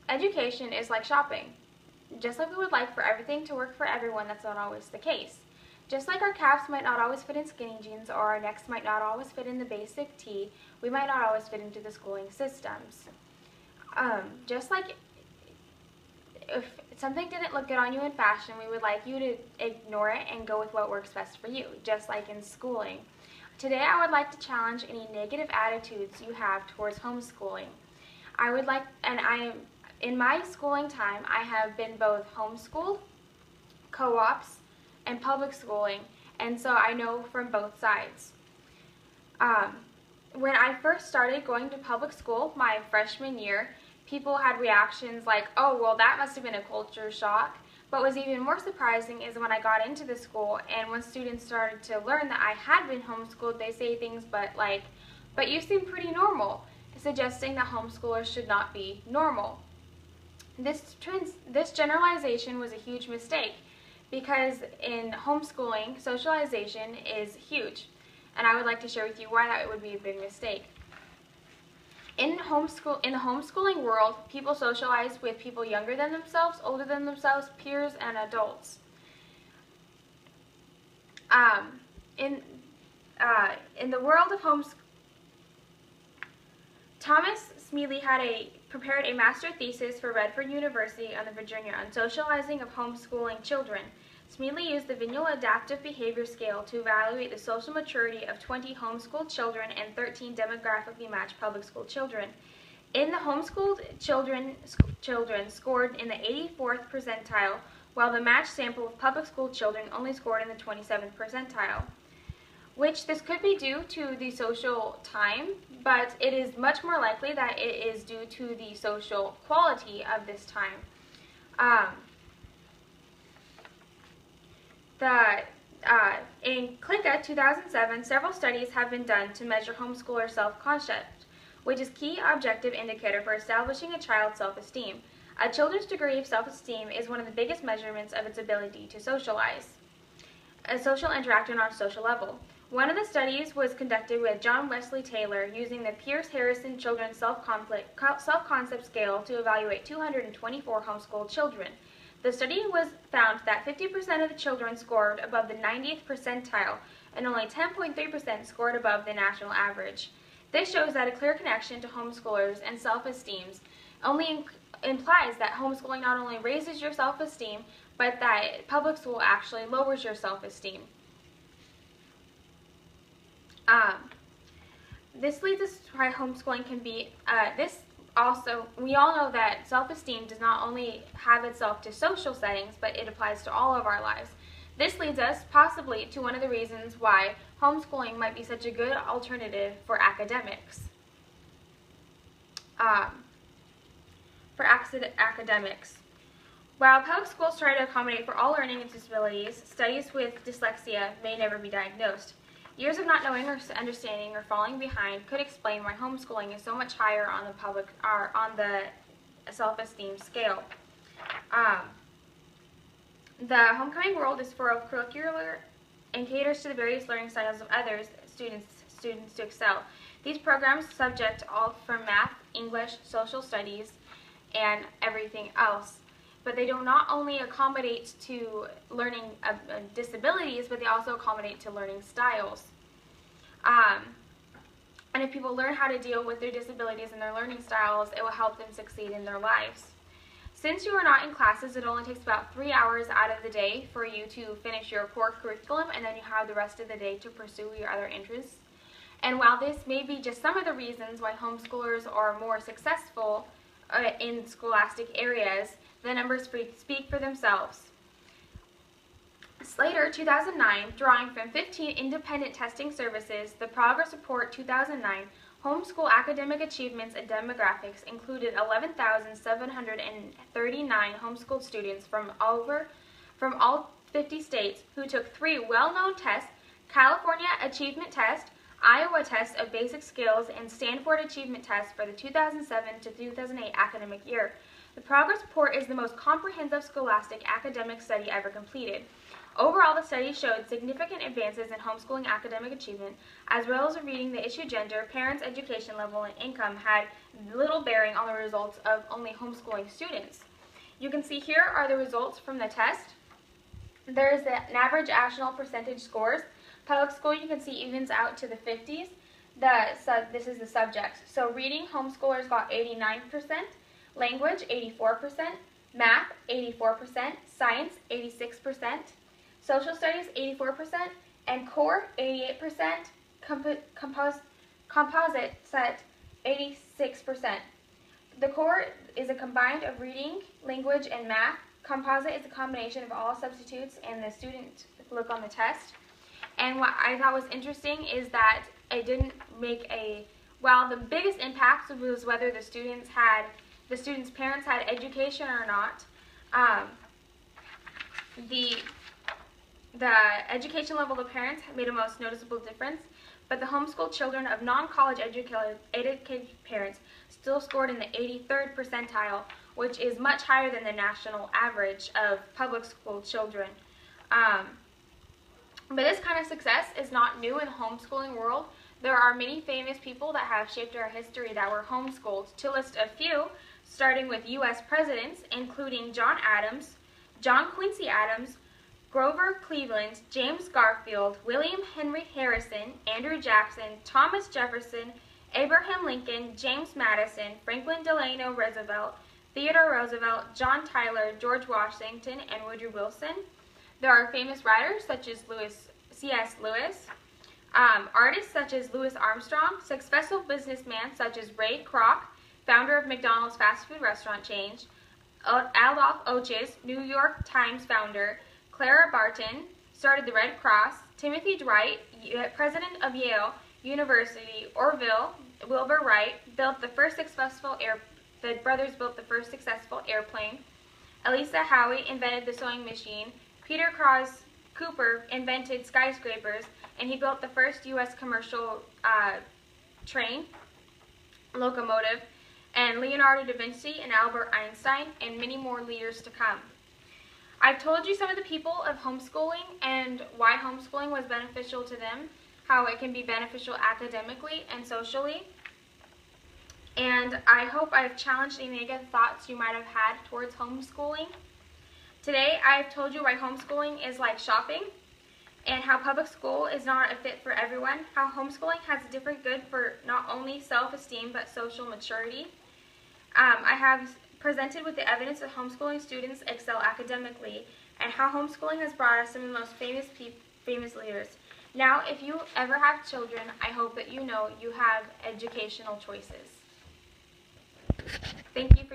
Education is like shopping. Just like we would like for everything to work for everyone, that's not always the case. Just like our calves might not always fit in skinny jeans, or our necks might not always fit in the basic tee, we might not always fit into the schooling systems. Just like if something didn't look good on you in fashion, we would like you to ignore it and go with what works best for you, just like in schooling. Today I would like to challenge any negative attitudes you have towards homeschooling. In my schooling time, I have been both homeschooled, co-ops, and public schooling, and so I know from both sides. When I first started going to public school my freshman year, people had reactions like, oh, well, that must have been a culture shock. But what was even more surprising is when I got into the school and when students started to learn that I had been homeschooled, they say things but you seem pretty normal, suggesting that homeschoolers should not be normal. This generalization was a huge mistake because in homeschooling, socialization is huge. And I would like to share with you why that would be a big mistake. In the homeschooling world, people socialize with people younger than themselves, older than themselves, peers, and adults. In the world of homeschooling, Thomas Smealy prepared a master thesis for Redford University on Virginia on socializing of homeschooling children. Smealy used the Vignal Adaptive Behavior Scale to evaluate the social maturity of 20 homeschooled children and 13 demographically matched public school children. In the homeschooled children scored in the 84th percentile, while the matched sample of public school children only scored in the 27th percentile. Which this could be due to the social time, but it is much more likely that it is due to the social quality of this time. In CLICA 2007, several studies have been done to measure homeschooler self-concept, which is a key objective indicator for establishing a child's self-esteem. A children's degree of self-esteem is one of the biggest measurements of its ability to socialize, a social interaction on a social level. One of the studies was conducted with John Wesley Taylor using the Pierce-Harrison Children's Self-Concept Scale to evaluate 224 homeschooled children. The study found that 50% of the children scored above the 90th percentile and only 10.3% scored above the national average. This shows that a clear connection to homeschoolers and self-esteem only implies that homeschooling not only raises your self-esteem, but that public school actually lowers your self-esteem. This leads us to why homeschooling can be, we all know that self-esteem does not only have itself to social settings, but it applies to all of our lives. This leads us possibly to one of the reasons why homeschooling might be such a good alternative for academics. While public schools try to accommodate for all learning disabilities, studies with dyslexia may never be diagnosed. Years of not knowing or understanding or falling behind could explain why homeschooling is so much higher on the self-esteem scale. The homecoming world is full of curricular and caters to the various learning styles of others students to excel. These programs subject all from math, English, social studies, and everything else. But they do not only accommodate to learning disabilities, but they also accommodate to learning styles. And if people learn how to deal with their disabilities and their learning styles, it will help them succeed in their lives. Since you are not in classes, it only takes about 3 hours out of the day for you to finish your core curriculum, and then you have the rest of the day to pursue your other interests. And while this may be just some of the reasons why homeschoolers are more successful in scholastic areas, the numbers speak for themselves. Slater 2009, drawing from 15 independent testing services, the Progress Report 2009, homeschool academic achievements and demographics included 11,739 homeschooled students from all 50 states who took 3 well-known tests: California Achievement Test, Iowa Test of Basic Skills, and Stanford Achievement Test for the 2007 to 2008 academic year. The Progress Report is the most comprehensive scholastic academic study ever completed. Overall, the study showed significant advances in homeschooling academic achievement, as well as reading. The issue gender, parents' education level, and income had little bearing on the results of only homeschooling students. You can see here are the results from the test. There's an average national percentage scores. Public school, you can see, evens out to the 50s. This is the subjects. So reading, homeschoolers got 89%, language, 84%, math, 84%, science, 86%, social studies, 84%, and core, 88%, composite set, 86%. The core is a combined of reading, language, and math. Composite is a combination of all substitutes and the student look on the test. And what I thought was interesting is that it didn't make while the biggest impact was whether the students' parents had education or not. The education level of the parents made a most noticeable difference, but the homeschooled children of non-college educated parents still scored in the 83rd percentile, which is much higher than the national average of public school children. But this kind of success is not new in the homeschooling world. There are many famous people that have shaped our history that were homeschooled. To list a few, starting with U.S. presidents, including John Adams, John Quincy Adams, Grover Cleveland, James Garfield, William Henry Harrison, Andrew Jackson, Thomas Jefferson, Abraham Lincoln, James Madison, Franklin Delano Roosevelt, Theodore Roosevelt, John Tyler, George Washington, and Woodrow Wilson. There are famous writers such as C.S. Lewis, artists such as Louis Armstrong, successful businessmen such as Ray Kroc, founder of McDonald's fast food restaurant chain, Adolph Oches, New York Times founder, Clara Barton, started the Red Cross, Timothy Dwight, president of Yale University, Orville Wilbur Wright, the brothers built the first successful airplane, Elisa Howe invented the sewing machine, Peter Cross Cooper invented skyscrapers, and he built the first U.S. commercial train, locomotive, and Leonardo da Vinci and Albert Einstein, and many more leaders to come. I've told you some of the people of homeschooling and why homeschooling was beneficial to them, how it can be beneficial academically and socially. And I hope I've challenged any negative thoughts you might have had towards homeschooling. Today, I've told you why homeschooling is like shopping, and how public school is not a fit for everyone, how homeschooling has a different good for not only self-esteem but social maturity. I have presented with the evidence that homeschooling students excel academically, and how homeschooling has brought us some of the most famous leaders. Now, if you ever have children, I hope that you know you have educational choices. Thank you for your